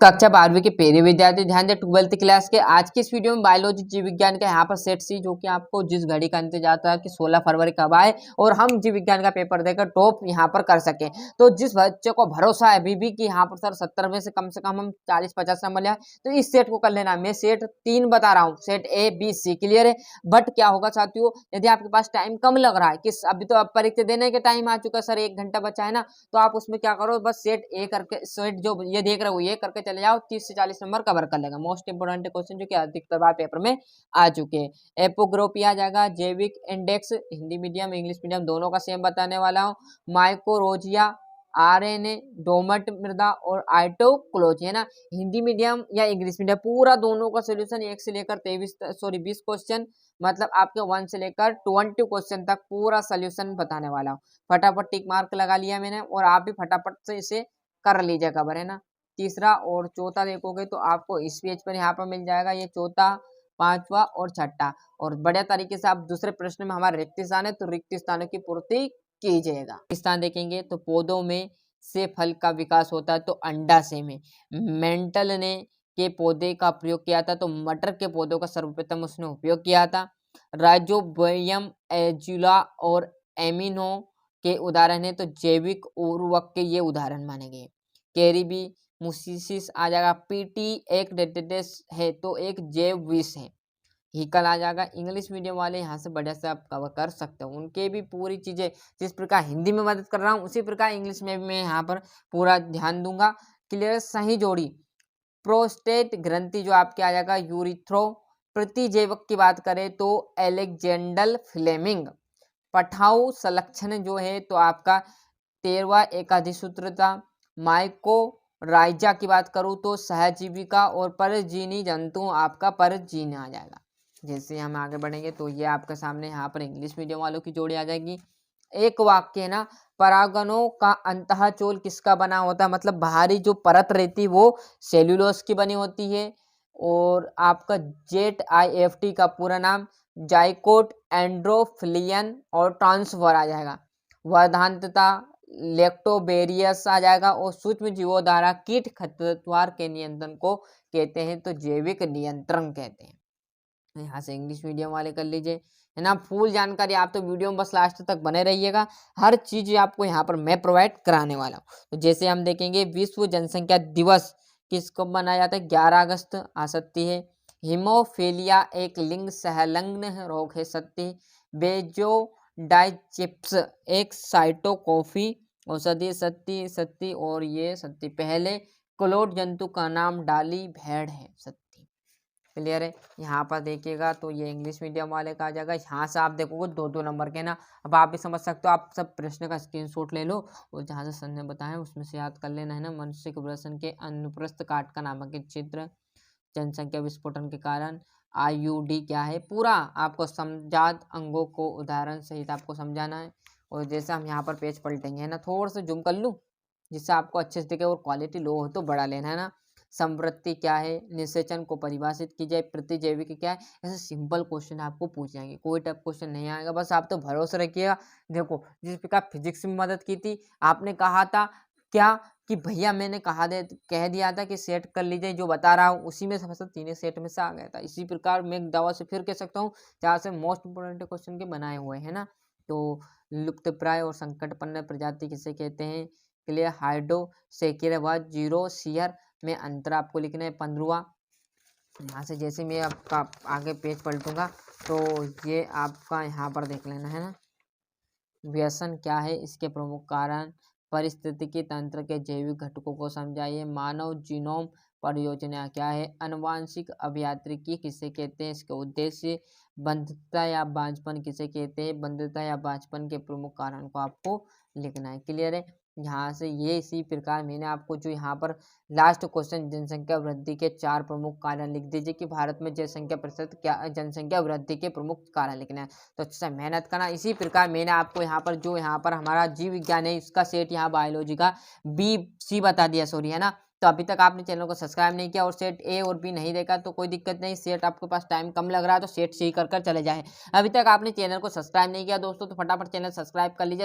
कक्षा 12वीं के प्यारे विद्यार्थी ध्यान दें 12th क्लास के आज की इस वीडियो में बायोलॉजी जीव विज्ञान का यहाँ पर सेट सी जो कि आपको जिस घड़ी का इंतजार था कि 16 फरवरी कब आए और हम जीव विज्ञान का पेपर देकर टॉप यहाँ पर कर सके। तो जिस बच्चे को भरोसा है अभी भी कि यहाँ पर सर 70 में से कम हम 40-50 नंबर लिया तो इस सेट को कर लेना। मैं सेट 3 बता रहा हूँ, set A B C clear है। बट क्या होगा साथियों, यदि आपके पास टाइम कम लग रहा है कि अभी तो अब परीक्षा देने के टाइम आ चुका सर 1 घंटा बचा है ना, तो आप उसमें क्या करो बस सेट ए करके सेट जो ये देख रहे हो ये करके चले जाओ, 30 से 40 नंबर कवर कर लेगा। मोस्ट इंपोर्टेंट क्वेश्चन जो कि अधिकतर बार पेपर में आ चुके हैं। एपोग्रोपी आ जाएगा, जैविक index Hindi medium English medium दोनों का सेम बताने वाला हूँ। माइकोरोजिया, आरएनए, डोमट मृदा और आइटोक्लोज है ना, हिंदी मीडियम या इंग्लिश मीडियम पूरा दोनों का सोल्यूशन 1 से लेकर 20 क्वेश्चन, मतलब आपके 1 से लेकर 20 क्वेश्चन तक पूरा सोल्यूशन बताने वाला हूँ। फटाफट टिक मार्क लगा लिया मैंने और आप भी फटाफट से इसे कर लीजिए कवर है ना। तीसरा और चौथा देखोगे तो आपको इस पेज पर यहाँ पर मिल जाएगा ये चौथा, पांचवा और छठा। और बढ़िया तरीके से आप दूसरे प्रश्न में हमारे रिक्त स्थान है तो रिक्त स्थानों की पूर्ति कीजिएगा। स्थान देखेंगे तो पौधों में से फल का विकास होता है तो अंडा से में। मेंटल ने के पौधे का प्रयोग किया था तो मटर के पौधों का सर्वप्रथम उसने उपयोग किया था। राइजोबियम, एजुला और एमिनो के उदाहरण है तो जैविक उर्वरक के ये उदाहरण माने गए। कैरिबी मुसिसिस आ जाएगा, पीटी एक डेटेडेस है तो एक जैव विष है। हिकल आ जाएगा। इंग्लिश मीडियम वाले यहाँ से बढ़िया से आप कवर कर सकते हो, उनके भी पूरी चीजें जिस प्रकार हिंदी में मदद कर रहा हूँ उसी प्रकार इंग्लिश में भी मैं यहाँ पर पूरा ध्यान दूंगा। क्लियर, सही जोड़ी। प्रोस्टेट ग्रंथि जो आपके आ जाएगा यूरिथ्रो। प्रतिजैवक की बात करें तो एलेक्जेंडर फ्लेमिंग। पठाऊ संलक्षण जो है तो आपका 13वां एकाधिसूत्रता। माइको राइजा की बात करूँ तो सहजीविका और परजीवी जंतु आपका परजीन आ जाएगा। जैसे हम आगे बढ़ेंगे तो ये आपके सामने यहाँ पर इंग्लिश मीडियम वालों की जोड़ी आ जाएगी। एक वाक्य है ना, परागणों का अंतःचोल किसका बना होता है, मतलब बाहरी जो परत रहती वो सेल्यूलोस की बनी होती है। और आपका ZIFT का पूरा नाम जाइकोट एंड्रोफिलियन और ट्रांसफर आ जाएगा। वर्धांतता लेक्टोबेरियस आ जाएगा। और सूक्ष्म जीवों द्वारा कीट खरपतवार के नियंत्रण को कहते हैं तो जैविक नियंत्रण कहते हैं। यहाँ से इंग्लिश मीडियम वाले कर लीजिए है ना। फुल जानकारी आप तो वीडियो में बस लास्ट तक बने रहिएगा, हर चीज आपको यहाँ पर मैं प्रोवाइड कराने वाला हूँ। तो जैसे हम देखेंगे विश्व जनसंख्या दिवस किसको मनाया जाता है, 11 अगस्त आ सकती है। हीमोफीलिया एक लिंग सहलग्न रोग है, सत्य। बेजो डाइचिप्स एक साइटोकॉफी औषधि, सत्य सत्य और ये सत्य। पहले क्लोड जंतु का नाम डाली भेड़ है, सत्य। क्लियर है। यहाँ पर देखिएगा तो ये इंग्लिश मीडियम वाले का आ जाएगा। यहाँ से आप देखोगे 2-2 नंबर के ना, अब आप भी समझ सकते हो। आप सब प्रश्न का स्क्रीनशॉट ले लो और जहाँ से सर ने बताया उसमें से याद कर लेना है ना। मनुष्य के प्रश्न के अनुप्रस्थ काट का नामांकित चित्र, जनसंख्या विस्फोटन के कारण, IUD क्या है, पूरा आपको समझात अंगों को उदाहरण सहित आपको समझाना है। और जैसे हम यहाँ पर पेज पलटेंगे है ना, थोड़ा सा जूम कर लूँ जिससे आपको अच्छे से दिखे और क्वालिटी लो हो तो बड़ा लेना है ना। संवृत्ति क्या है, निषेचन को परिभाषित कीजिए, प्रतिजैविक क्या है। ऐसे सिंपल क्वेश्चन आपको पूछ जाएंगे, कोई टफ क्वेश्चन नहीं आएगा। बस आप तो भरोसा रखिएगा। देखो जिस प्रकार फिजिक्स में मदद की थी, आपने कहा था क्या कि भैया मैंने कह दिया था कि सेट कर लीजिए, जो बता रहा हूँ उसी में से तीनों सेट में से आ गया था। इसी प्रकार मैं एक दावा से फिर कह सकता हूँ जहाँ से मोस्ट इंपोर्टेंट क्वेश्चन के बनाए हुए हैं ना। तो लुप्तप्राय और संकटपन्न प्रजाति किसे कहते हैं, क्लियर। हाइड्रोसेक्युलर जीरो सीयर में अंतर आपको लिखना है 15वां। यहाँ से जैसे मैं आपका आगे पेज पलटूंगा तो ये आपका यहाँ पर देख लेना है ना। व्यसन क्या है, इसके प्रमुख कारण, पारिस्थितिकी तंत्र के जैविक घटकों को समझाइए। मानव जीनोम परियोजना क्या है, आनुवांशिक अभियांत्रिकी किसे कहते हैं, इसके उद्देश्य, बंधुता या बांझपन किसे कहते हैं, बंधुता या बांझपन के प्रमुख कारण को आपको लिखना है। क्लियर है। यहाँ से ये इसी प्रकार मैंने आपको जो यहाँ पर लास्ट क्वेश्चन जनसंख्या वृद्धि के 4 प्रमुख कारण लिख दीजिए कि भारत में जनसंख्या प्रतिशत क्या, जनसंख्या वृद्धि के प्रमुख कारण लिखना है। तो अच्छा से मेहनत करना। इसी प्रकार मैंने आपको यहाँ पर जो यहाँ पर हमारा जीव विज्ञान है इसका सेट यहाँ बायोलॉजी का BC बता दिया, सॉरी है ना। तो अभी तक आपने चैनल को सब्सक्राइब नहीं किया और सेट ए और बी नहीं देखा तो कोई दिक्कत नहीं, सेट आपके पास टाइम कम लग रहा है तो सेट सी कर चले जाए। अभी तक आपने चैनल को सब्सक्राइब नहीं किया दोस्तों तो फटाफट चैनल सब्सक्राइब कर लीजिए।